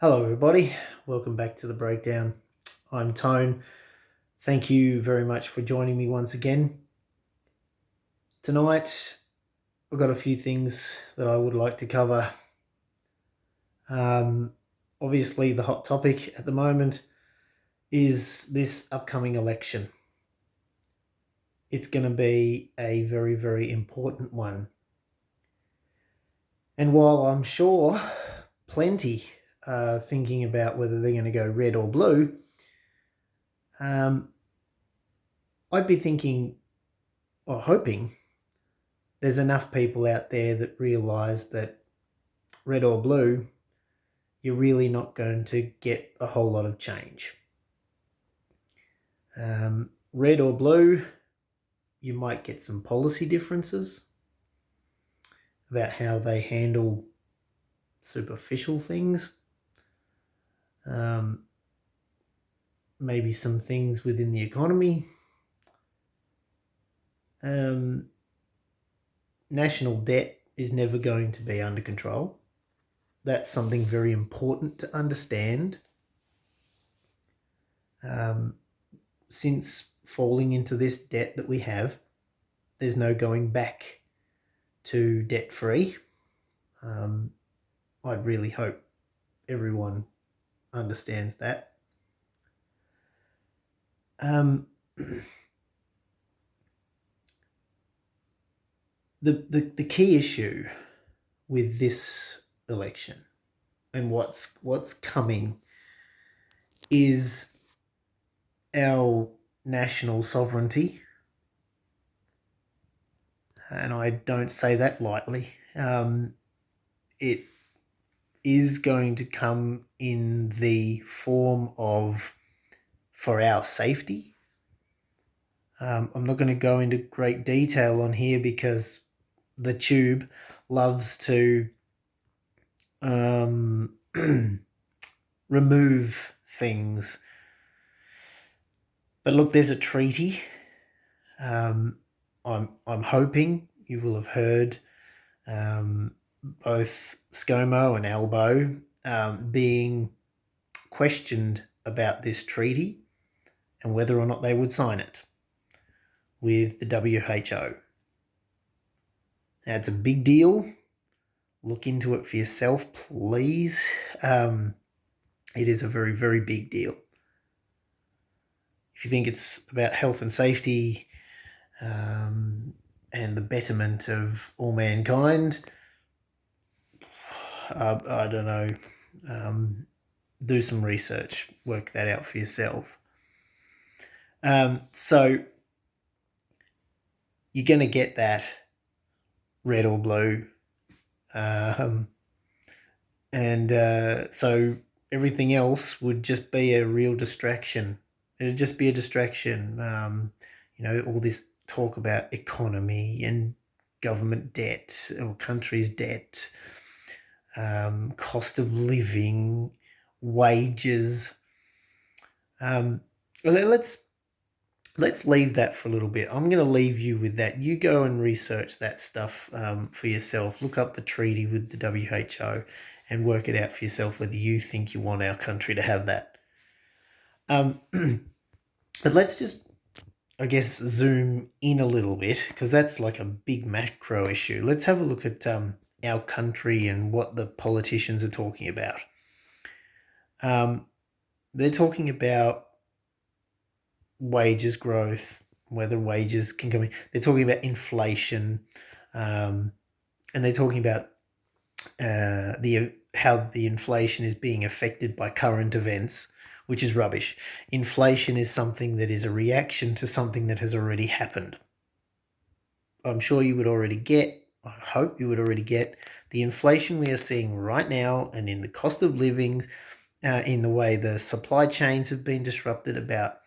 Hello everybody, welcome back to the breakdown. I'm Tone. Thank you very much for joining me once again. Tonight I've got a few things that I would like to cover. Obviously the hot topic at the moment is this upcoming election. It's going to be a very, very important one. And while I'm sure plenty are thinking about whether they're going to go red or blue, I'd be thinking or hoping there's enough people out there that realise that red or blue, you're really not going to get a whole lot of change. Red or blue, you might get some policy differences about how they handle superficial things. Maybe some things within the economy. National debt is never going to be under control. That's something very important to understand. Since falling into this debt that we have, there's no going back to debt-free. I'd really hope everyone understands that. The key issue with this election and what's coming is our national sovereignty, and I don't say that lightly. It is going to come in the form of for our safety. I'm not going to go into great detail on here because the tube loves to remove things. But look, there's a treaty. I'm hoping you will have heard both ScoMo and Albo being questioned about this treaty and whether or not they would sign it with the WHO. Now, it's a big deal. Look into it for yourself, please. It is a very, very big deal. If you think it's about health and safety and the betterment of all mankind, I don't know. Do some research, work that out for yourself. So you're going to get that red or blue. So everything else would just be a real distraction. It'd just be a distraction. All this talk about economy and government debt or countries' debt, cost of living, wages. Let's leave that for a little bit. I'm going to leave you with that. You go and research that stuff for yourself. Look up the treaty with the WHO and work it out for yourself whether you think you want our country to have that. But let's just, I guess, zoom in a little bit because that's like a big macro issue. Let's have a look at our country and what the politicians are talking about. They're talking about wages growth, whether wages can come in. They're talking about inflation, and they're talking about how the inflation is being affected by current events, which is rubbish. Inflation is something that is a reaction to something that has already happened. I'm sure you would already get, I hope you would already get, the inflation we are seeing right now and in the cost of living, in the way the supply chains have been disrupted, about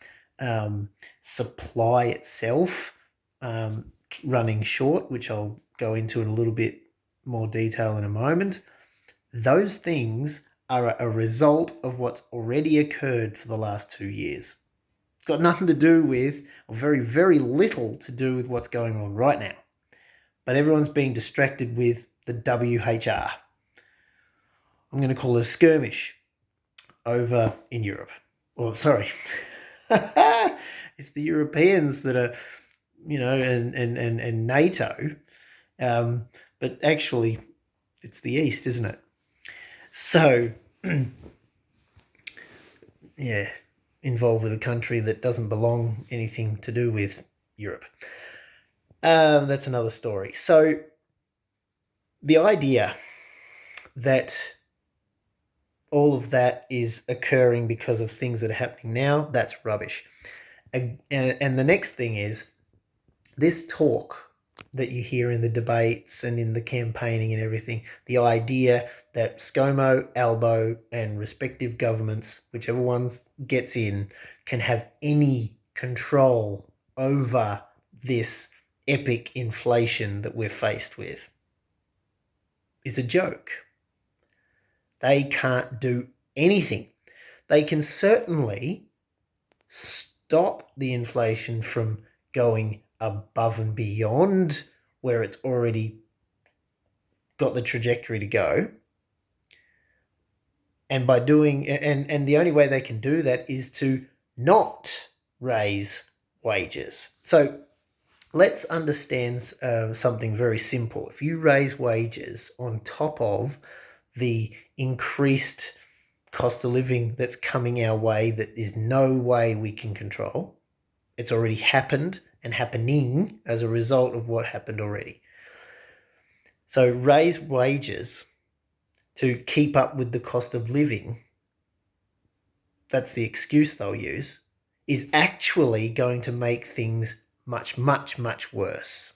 supply itself running short, which I'll go into in a little bit more detail in a moment. Those things are a result of what's already occurred for the last 2 years. It's got nothing to do with, or very, very little to do with what's going on right now. But everyone's being distracted with the WHR. I'm going to call it a skirmish. over in Europe. Or sorry, it's the Europeans that are, and NATO. But actually, it's the East, isn't it? So, yeah, involved with a country that doesn't belong anything to do with Europe. That's another story. So, the idea that all of that is occurring because of things that are happening now, that's rubbish. And the next thing is this talk that you hear in the debates and in the campaigning and everything, the idea that ScoMo, Albo, and respective governments, whichever ones gets in, can have any control over this epic inflation that we're faced with is a joke. They can't do anything. They can certainly stop the inflation from going above and beyond where it's already got the trajectory to go. And by doing, and the only way they can do that is to not raise wages. So let's understand something very simple. If you raise wages on top of the increased cost of living that's coming our way that is no way we can control, it's already happened and happening as a result of what happened already. So raise wages to keep up with the cost of living, that's the excuse they'll use, is actually going to make things much, much, much worse.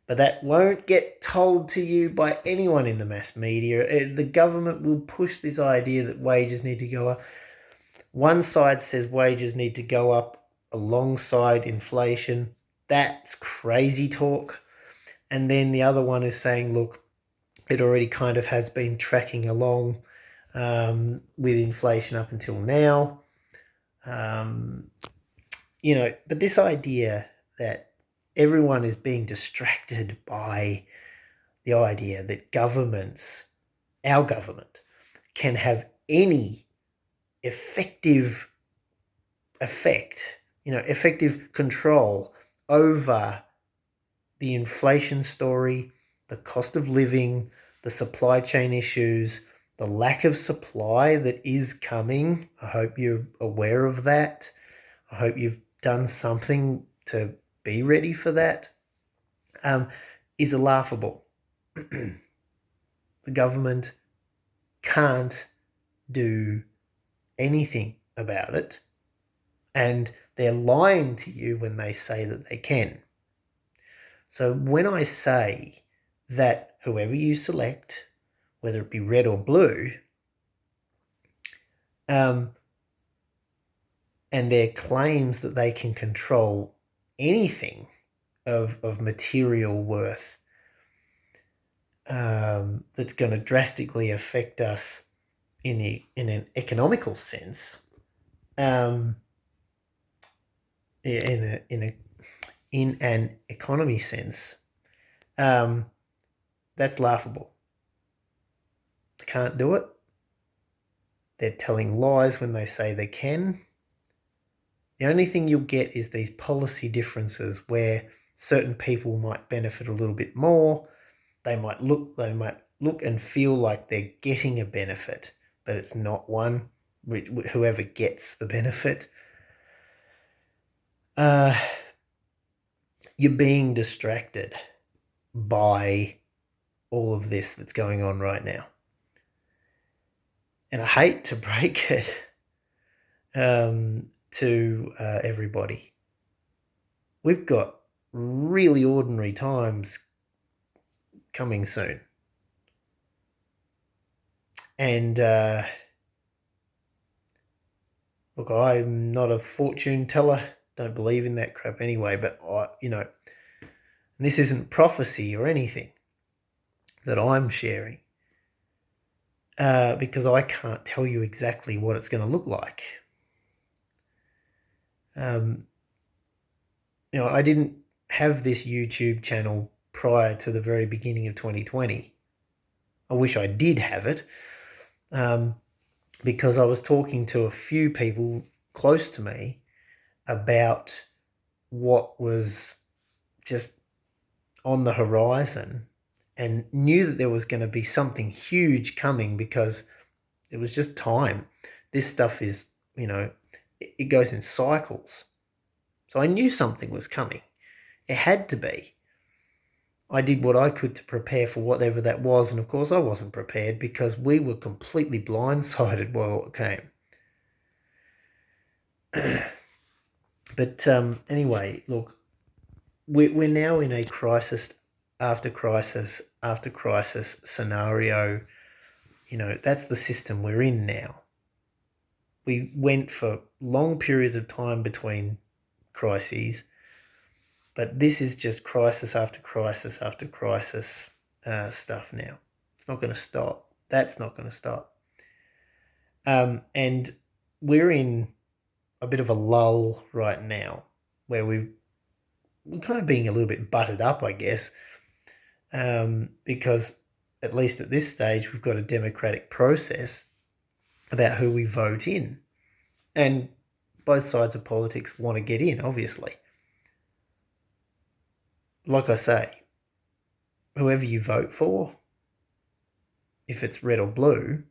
But that won't get told to you by anyone in the mass media. The government will push this idea that wages need to go up. One side says wages need to go up alongside inflation. That's crazy talk. And then the other one is saying, look, it already kind of has been tracking along with inflation up until now. But this idea that everyone is being distracted by the idea that governments, our government, can have any effective control over the inflation story, the cost of living, the supply chain issues, the lack of supply that is coming. I hope you're aware of that. I hope you've done something to be ready for that. Is laughable. The government can't do anything about it, and they're lying to you when they say that they can. So when I say that whoever you select, whether it be red or blue, and their claims that they can control anything of material worth that's going to drastically affect us in an economical sense, in an economy sense, that's laughable. They can't do it. They're telling lies when they say they can. The only thing you'll get is these policy differences where certain people might benefit a little bit more. They might look and feel like they're getting a benefit, but it's not one. Whoever gets the benefit, you're being distracted by all of this that's going on right now. And I hate to break it to everybody. We've got really ordinary times coming soon. And look, I'm not a fortune teller. Don't believe in that crap anyway. But this isn't prophecy or anything that I'm sharing, because I can't tell you exactly what it's going to look like. I didn't have this YouTube channel prior to the very beginning of 2020. I wish I did have it. because I was talking to a few people close to me about what was just on the horizon, and knew that there was going to be something huge coming because it was just time. This stuff is, it goes in cycles. So I knew something was coming. It had to be. I did what I could to prepare for whatever that was, and of course I wasn't prepared because we were completely blindsided by what came. But anyway, look, we're now in a crisis after crisis after crisis scenario. That's the system we're in now. We went for long periods of time between crises, but this is just crisis after crisis after crisis stuff now. It's not going to stop. That's not going to stop. And we're in a bit of a lull right now where we're kind of being a little bit butted up, I guess, because at least at this stage we've got a democratic process about who we vote in. And both sides of politics want to get in, obviously. Like I say, whoever you vote for, if it's red or blue,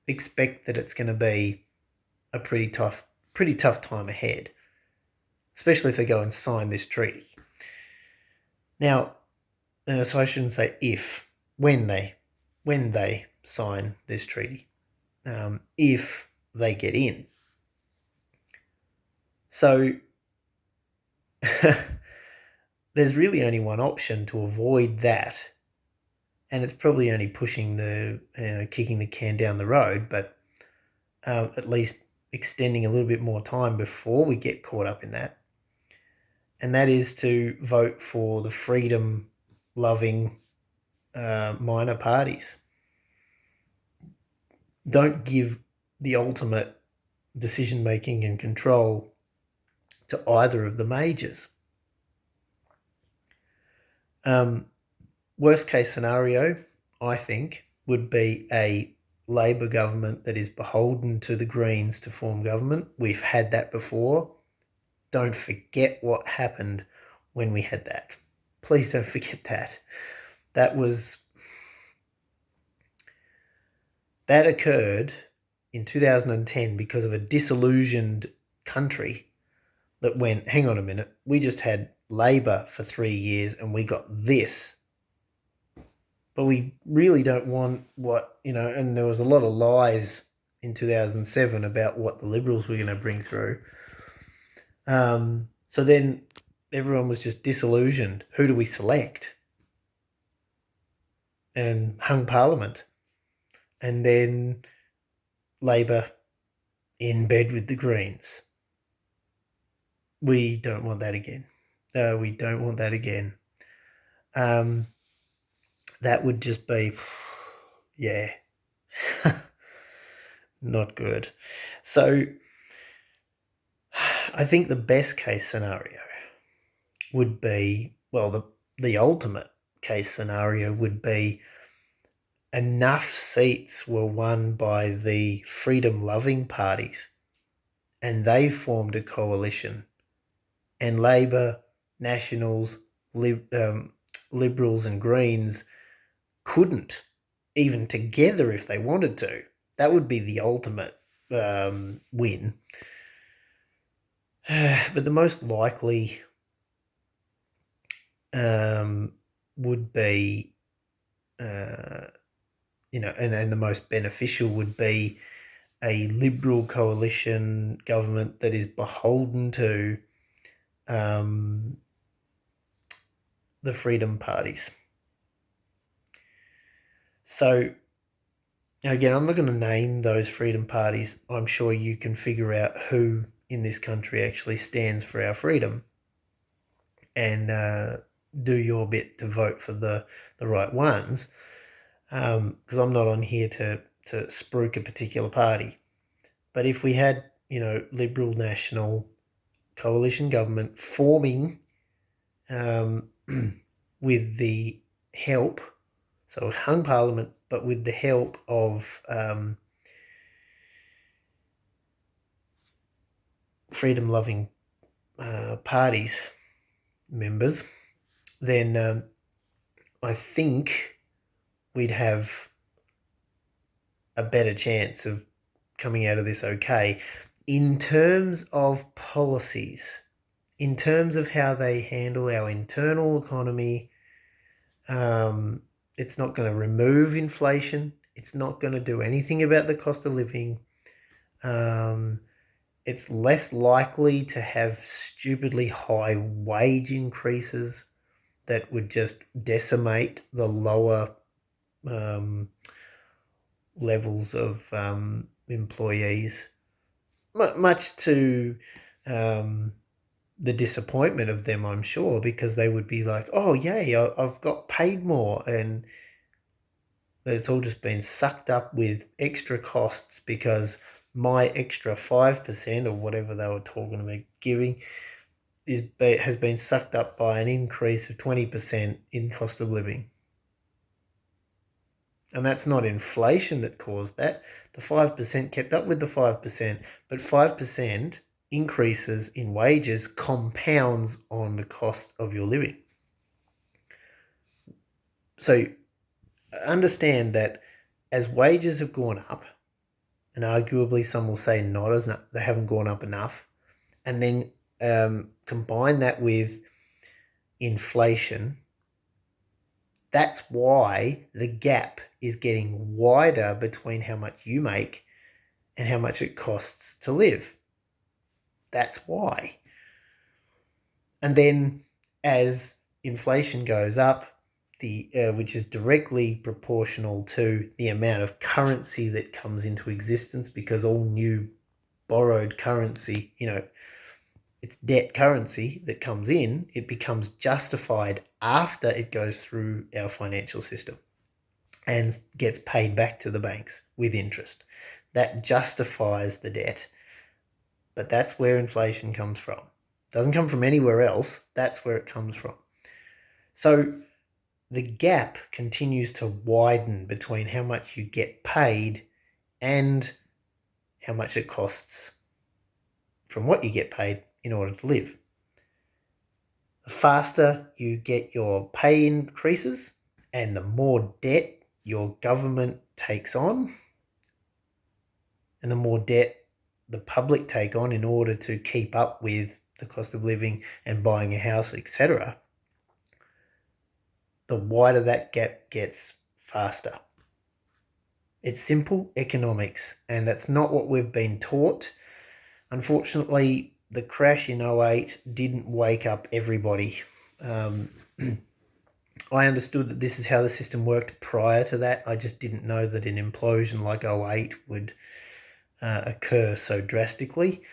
expect that it's going to be a pretty tough time ahead, especially if they go and sign this treaty. Now, so I shouldn't say if, when they sign this treaty, if they get in. So there's really only one option to avoid that, and it's probably only pushing kicking the can down the road, but at least extending a little bit more time before we get caught up in that. And that is to vote for the freedom-loving minor parties. Don't give the ultimate decision-making and control to either of the majors. Worst case scenario, I think, would be a Labor government that is beholden to the Greens to form government. We've had that before. Don't forget what happened when we had that. Please don't forget that. That occurred in 2010 because of a disillusioned country that went, hang on a minute, we just had Labor for 3 years and we got this. But we really don't want and there was a lot of lies in 2007 about what the Liberals were going to bring through. So then everyone was just disillusioned. Who do we select? And hung Parliament. And then Labor in bed with the Greens. We don't want that again. We don't want that again. That would just be, not good. So I think the best case scenario would be, the ultimate case scenario would be enough seats were won by the freedom-loving parties and they formed a coalition, and Labor, Nationals, Liberals and Greens couldn't, even together if they wanted to. That would be the ultimate win. But the most likely would be, and the most beneficial would be a Liberal coalition government that is beholden to the freedom parties. So, again, I'm not going to name those freedom parties. I'm sure you can figure out who in this country actually stands for our freedom and do your bit to vote for the right ones, because I'm not on here to spruik a particular party. But if we had, Liberal National coalition government forming with the help, so hung Parliament, but with the help of freedom-loving parties members, then I think we'd have a better chance of coming out of this okay. In terms of policies, in terms of how they handle our internal economy, it's not going to remove inflation. It's not going to do anything about the cost of living. It's less likely to have stupidly high wage increases that would just decimate the lower levels of employees, much to the disappointment of them, I'm sure, because they would be like, oh, yay, I've got paid more, and it's all just been sucked up with extra costs because my extra 5% or whatever they were talking about giving has been sucked up by an increase of 20% in cost of living. And that's not inflation that caused that. The 5% kept up with the 5%, but 5% increases in wages compounds on the cost of your living. So understand that as wages have gone up, and arguably some will say they haven't gone up enough, and then combine that with inflation, that's why the gap is getting wider between how much you make and how much it costs to live. That's why. And then as inflation goes up, which is directly proportional to the amount of currency that comes into existence, because all new borrowed currency, it's debt currency that comes in, it becomes justified after it goes through our financial system and gets paid back to the banks with interest. That justifies the debt. But that's where inflation comes from. It doesn't come from anywhere else. That's where it comes from. So the gap continues to widen between how much you get paid and how much it costs from what you get paid in order to live. The faster you get your pay increases and the more debt your government takes on, and the more debt the public take on in order to keep up with the cost of living and buying a house, etc., the wider that gap gets faster. It's simple economics, and that's not what we've been taught. Unfortunately, the crash in 2008 didn't wake up everybody. I understood that this is how the system worked prior to that. I just didn't know that an implosion like 2008 would occur so drastically.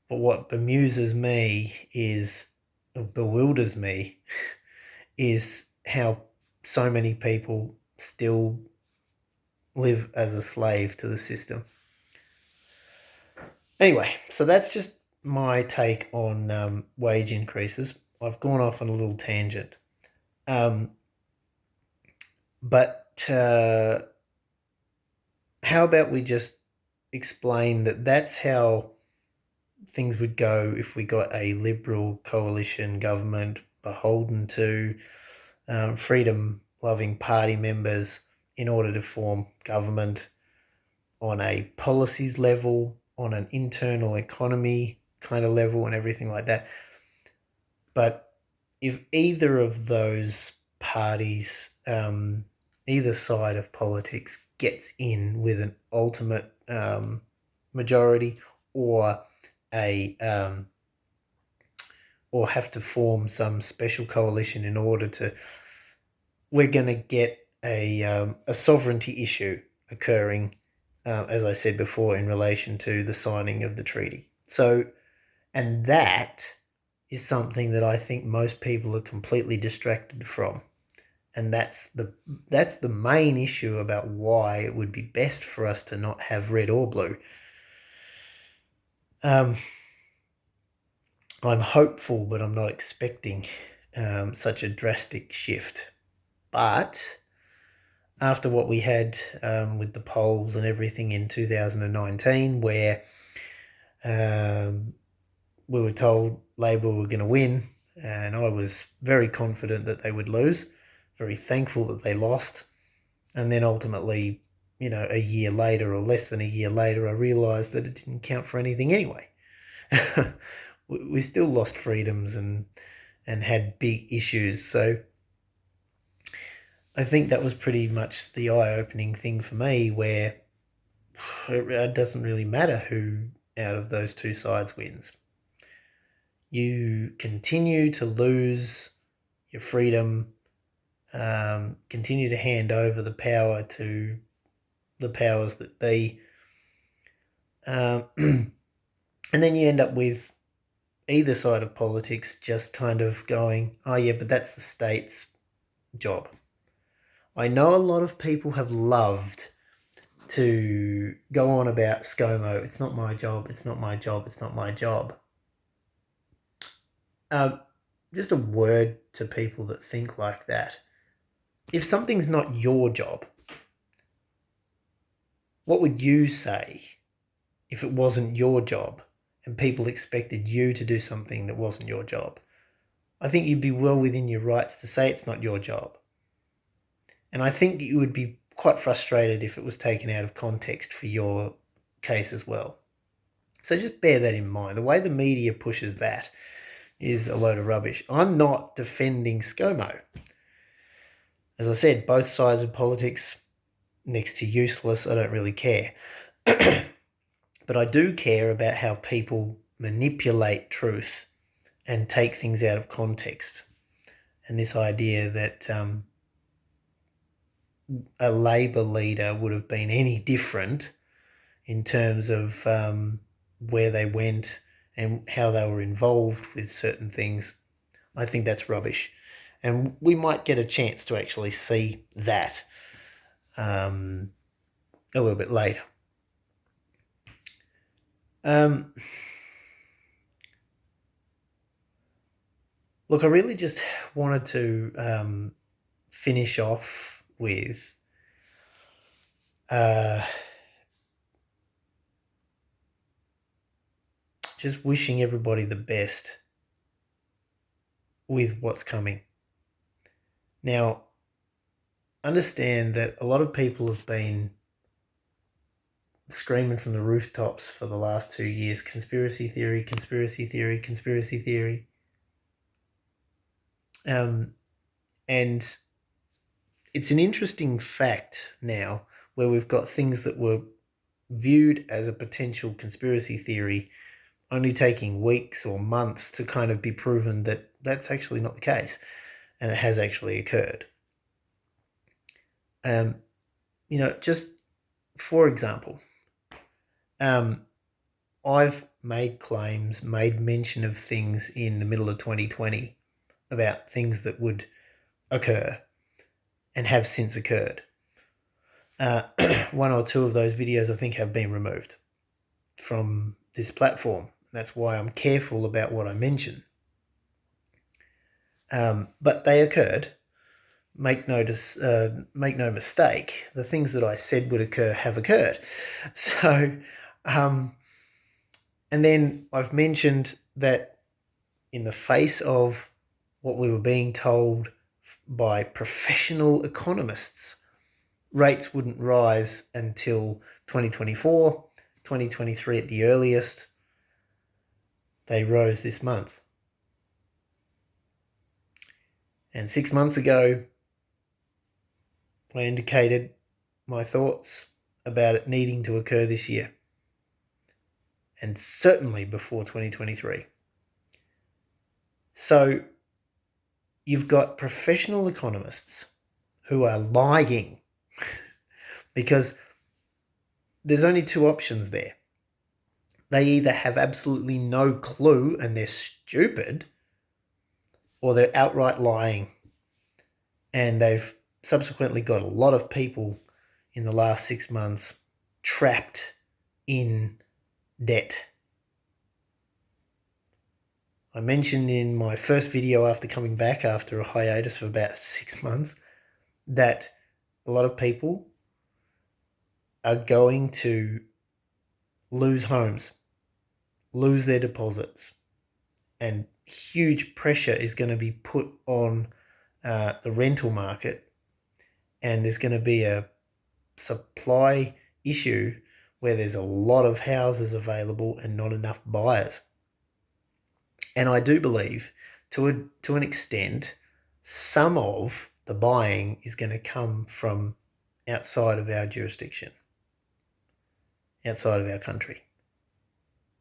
But what bewilders me is how so many people still live as a slave to the system. Anyway, so that's just my take on wage increases. I've gone off on a little tangent. But how about we just explain that that's how things would go if we got a Liberal coalition government beholden to freedom-loving party members in order to form government on a policies level, on an internal economy kind of level and everything like that. But if either of those parties, either side of politics gets in with an ultimate majority or or have to form some special coalition in order to, we're going to get a sovereignty issue occurring, as I said before, in relation to the signing of the treaty. So, and that is something that I think most people are completely distracted from. And that's the main issue about why it would be best for us to not have red or blue. I'm hopeful, but I'm not expecting such a drastic shift. But after what we had with the polls and everything in 2019, where We were told Labor were going to win, and I was very confident that they would lose, very thankful that they lost. And then ultimately, a year later or less than a year later, I realised that it didn't count for anything anyway. We still lost freedoms and had big issues. So I think that was pretty much the eye-opening thing for me, where it doesn't really matter who out of those two sides wins. You continue to lose your freedom, continue to hand over the power to the powers that be, and then you end up with either side of politics just kind of going, oh yeah, but that's the state's job. I know a lot of people have loved to go on about ScoMo. It's not my job. It's not my job. It's not my job. Just a word to people that think like that. If something's not your job, what would you say if it wasn't your job and people expected you to do something that wasn't your job? I think you'd be well within your rights to say it's not your job. And I think you would be quite frustrated if it was taken out of context for your case as well. So just bear that in mind. The way the media pushes that is a load of rubbish. I'm not defending ScoMo. As I said, both sides of politics, next to useless, I don't really care. But I do care about how people manipulate truth and take things out of context. And this idea that a Labor leader would have been any different in terms of where they went and how they were involved with certain things, I think that's rubbish. And we might get a chance to actually see that a little bit later. Look, I really just wanted to finish off with just wishing everybody the best with what's coming. Now, understand that a lot of people have been screaming from the rooftops for the last 2 years, conspiracy theory, conspiracy theory, conspiracy theory. And it's an interesting fact now where we've got things that were viewed as a potential conspiracy theory only taking weeks or months to kind of be proven that that's actually not the case, and it has actually occurred. Just for example, I've made claims, made mention of things in the middle of 2020 about things that would occur and have since occurred. One or two of those videos I think have been removed from this platform. That's why I'm careful about what I mention. But they occurred. Make no mistake, the things that I said would occur have occurred. So, and then I've mentioned that in the face of what we were being told by professional economists, rates wouldn't rise until 2024, 2023 at the earliest. They rose this month. And 6 months ago, I indicated my thoughts about it needing to occur this year, and certainly before 2023. So you've got professional economists who are lying because there's only two options there. They either have absolutely no clue and they're stupid, or they're outright lying, and they've subsequently got a lot of people in the last 6 months trapped in debt. I mentioned in my first video after coming back after a hiatus for about 6 months that a lot of people are going to lose homes lose their deposits, and huge pressure is going to be put on the rental market, and there's going to be a supply issue where there's a lot of houses available and not enough buyers. And I do believe, to an extent, some of the buying is going to come from outside of our jurisdiction, outside of our country.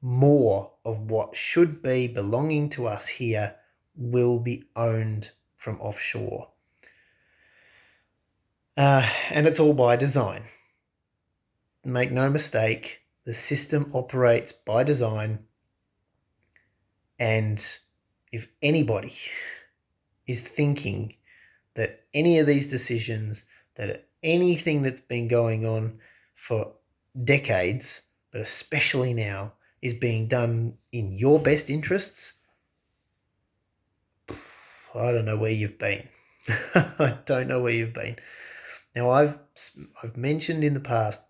More of what should be belonging to us here will be owned from offshore. And it's all by design. Make no mistake, the system operates by design. And if anybody is thinking that any of these decisions, that anything that's been going on for decades, but especially now, is being done in your best interests, I don't know where you've been. I don't know where you've been. Now, I've mentioned in the past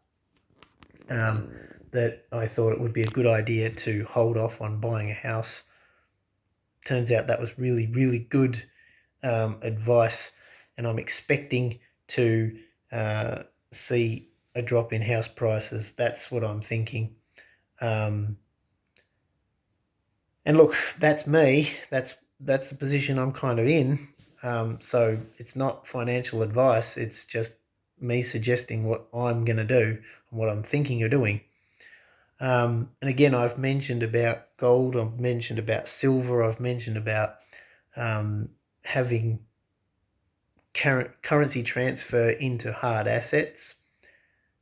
that I thought it would be a good idea to hold off on buying a house. Turns out that was really, really good advice, and I'm expecting to see a drop in house prices. That's what I'm thinking. And look, that's me. That's the position I'm kind of in. So it's not financial advice. It's just me suggesting what I'm going to do and what I'm thinking of doing. And again, I've mentioned about gold. I've mentioned about silver. I've mentioned about having currency transfer into hard assets.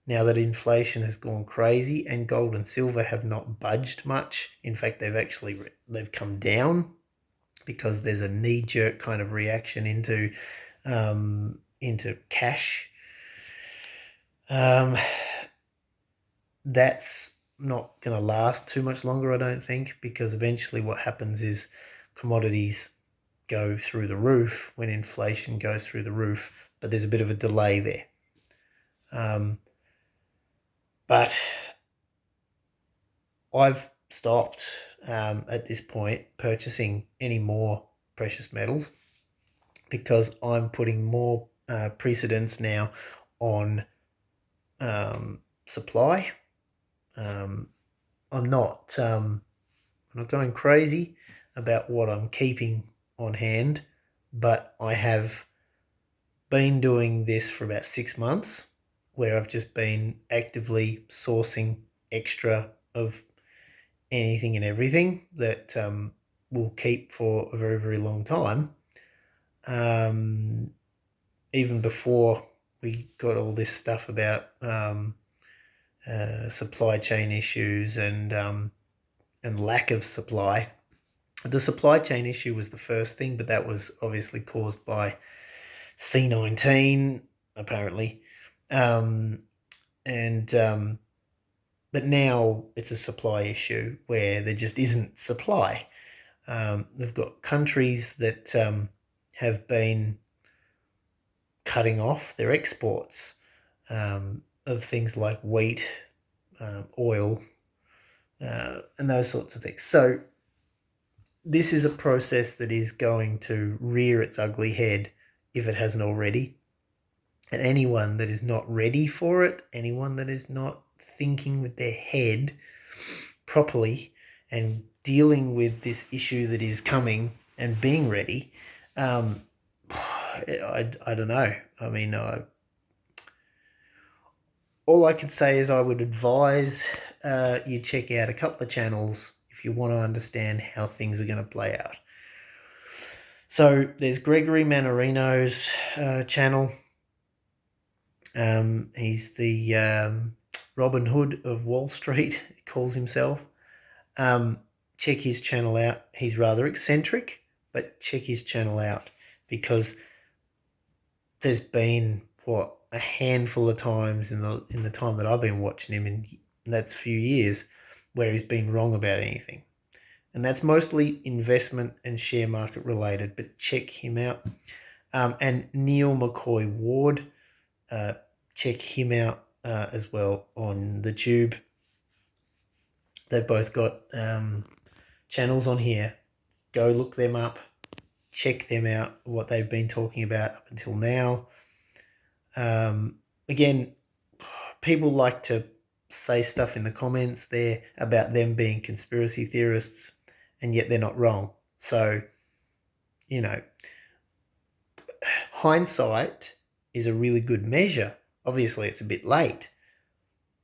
Now that inflation has gone crazy and gold and silver have not budged much. In fact, they've come down because there's a knee-jerk kind of reaction into cash. That's not going to last too much longer, I don't think, because eventually what happens is commodities go through the roof when inflation goes through the roof, but there's a bit of a delay there. But I've stopped at this point purchasing any more precious metals because I'm putting more precedence now on supply. I'm not going crazy about what I'm keeping on hand, but I have been doing this for about 6 months, where I've just been actively sourcing extra of anything and everything that will keep for a very, very long time. Even before we got all this stuff about supply chain issues and lack of supply. The supply chain issue was the first thing, but that was obviously caused by C-19, apparently. But now it's a supply issue where there just isn't supply. They've got countries that have been cutting off their exports of things like wheat, oil, and those sorts of things. So this is a process that is going to rear its ugly head if it hasn't already. And anyone that is not ready for it, anyone that is not thinking with their head properly and dealing with this issue that is coming and being ready, I don't know. I mean, all I can say is I would advise you check out a couple of channels if you want to understand how things are going to play out. So there's Gregory Mannarino's channel. He's the Robin Hood of Wall Street, he calls himself. Check his channel out. He's rather eccentric, but check his channel out because there's been, a handful of times in the time that I've been watching him, and that's a few years, where he's been wrong about anything. And that's mostly investment and share market related, but check him out. And Neil McCoy Ward, check him out as well on the tube. They've both got channels on here. Go look them up. Check them out, what they've been talking about up until now. Again, people like to say stuff in the comments there about them being conspiracy theorists, and yet they're not wrong. So, hindsight is a really good measure. Obviously, it's a bit late.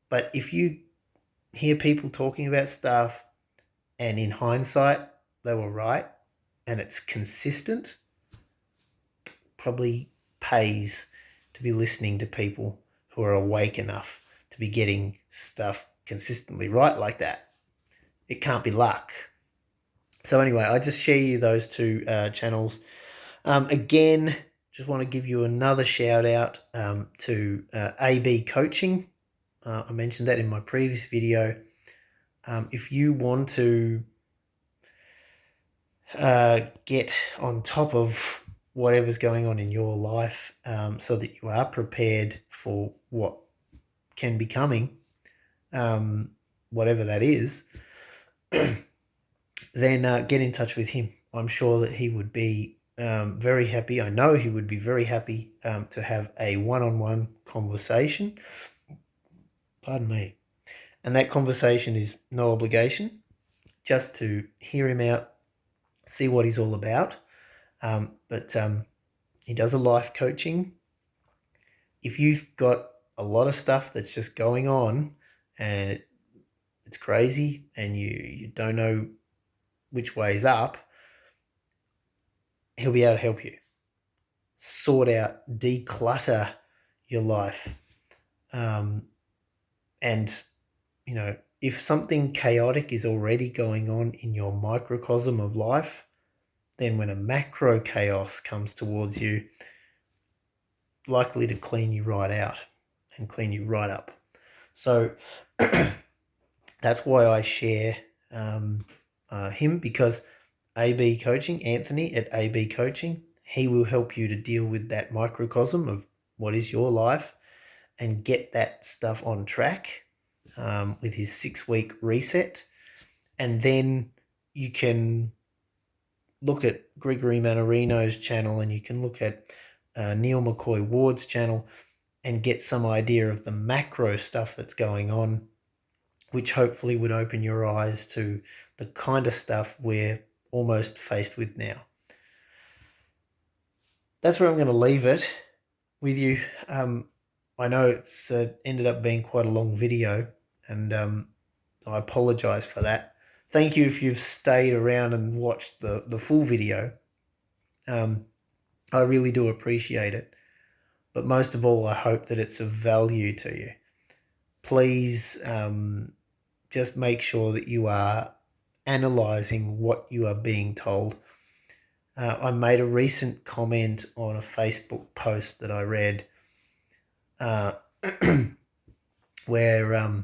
But if you hear people talking about stuff and in hindsight they were right and it's consistent, probably pays to be listening to people who are awake enough to be getting stuff consistently right like that. It can't be luck. So anyway, I just share you those two channels. Again, just want to give you another shout out to AB Coaching. I mentioned that in my previous video. If you want to get on top of whatever's going on in your life, so that you are prepared for what can be coming, whatever that is, then get in touch with him. I'm sure that he would be very happy. I know he would be very happy to have a one-on-one conversation. Pardon me. And that conversation is no obligation, just to hear him out, see what he's all about. But he does a life coaching. If you've got a lot of stuff that's just going on and it's crazy and you don't know which way is up, he'll be able to help you sort out, declutter your life. And, if something chaotic is already going on in your microcosm of life, then when a macro chaos comes towards you, likely to clean you right out and clean you right up. So that's why I share him, because AB Coaching, Anthony at AB Coaching, he will help you to deal with that microcosm of what is your life and get that stuff on track with his 6-week reset. And then you can look at Gregory Mannarino's channel, and you can look at Neil McCoy Ward's channel and get some idea of the macro stuff that's going on, which hopefully would open your eyes to the kind of stuff we're almost faced with now. That's where I'm going to leave it with you. I know it's ended up being quite a long video, and I apologize for that. Thank you if you've stayed around and watched the full video. I really do appreciate it. But most of all, I hope that it's of value to you. Please just make sure that you are analysing what you are being told. I made a recent comment on a Facebook post that I read where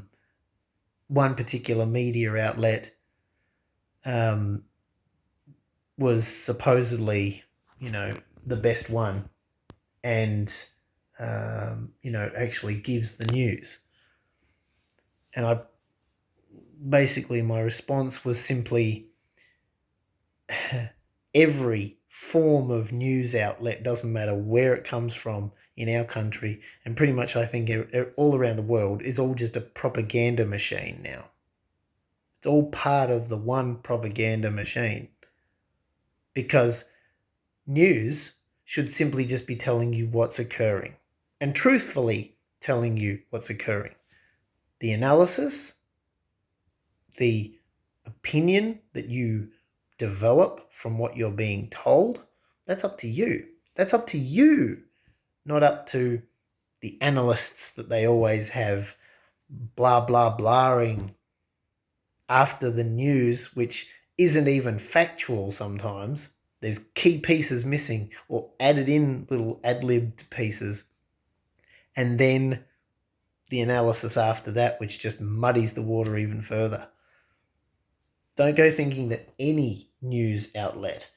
one particular media outlet was supposedly, the best one, and, actually gives the news. And my response was simply, every form of news outlet, doesn't matter where it comes from in our country, and pretty much I think all around the world, is all just a propaganda machine now. It's all part of the one propaganda machine, because news should simply just be telling you what's occurring and truthfully telling you what's occurring. The analysis, the opinion that you develop from what you're being told, that's up to you. That's up to you, not up to the analysts that they always have blah, blah, blahing after the news, which isn't even factual sometimes. There's key pieces missing or added in little ad-libbed pieces. And then the analysis after that, which just muddies the water even further. Don't go thinking that any news outlet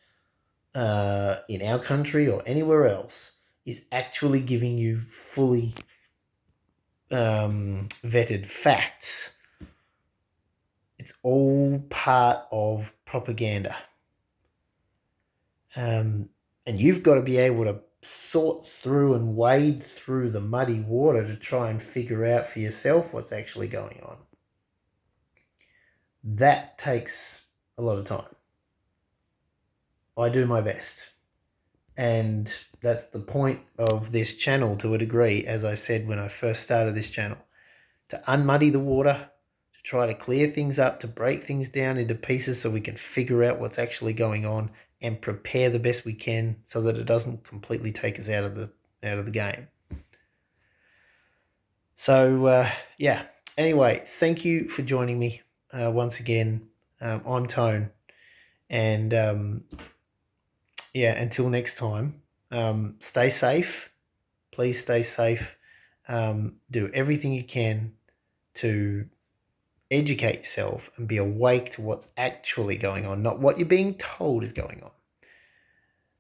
in our country or anywhere else is actually giving you fully vetted facts. It's all part of propaganda. And you've got to be able to sort through and wade through the muddy water to try and figure out for yourself what's actually going on. That takes a lot of time. I do my best. And that's the point of this channel to a degree, as I said when I first started this channel, to unmuddy the water, to try to clear things up, to break things down into pieces so we can figure out what's actually going on and prepare the best we can so that it doesn't completely take us out of the game. So, yeah. Anyway, thank you for joining me once again. I'm Tone. And, yeah, until next time, stay safe. Please stay safe. Do everything you can to educate yourself and be awake to what's actually going on, not what you're being told is going on.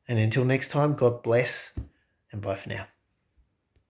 And until next time, God bless and bye for now.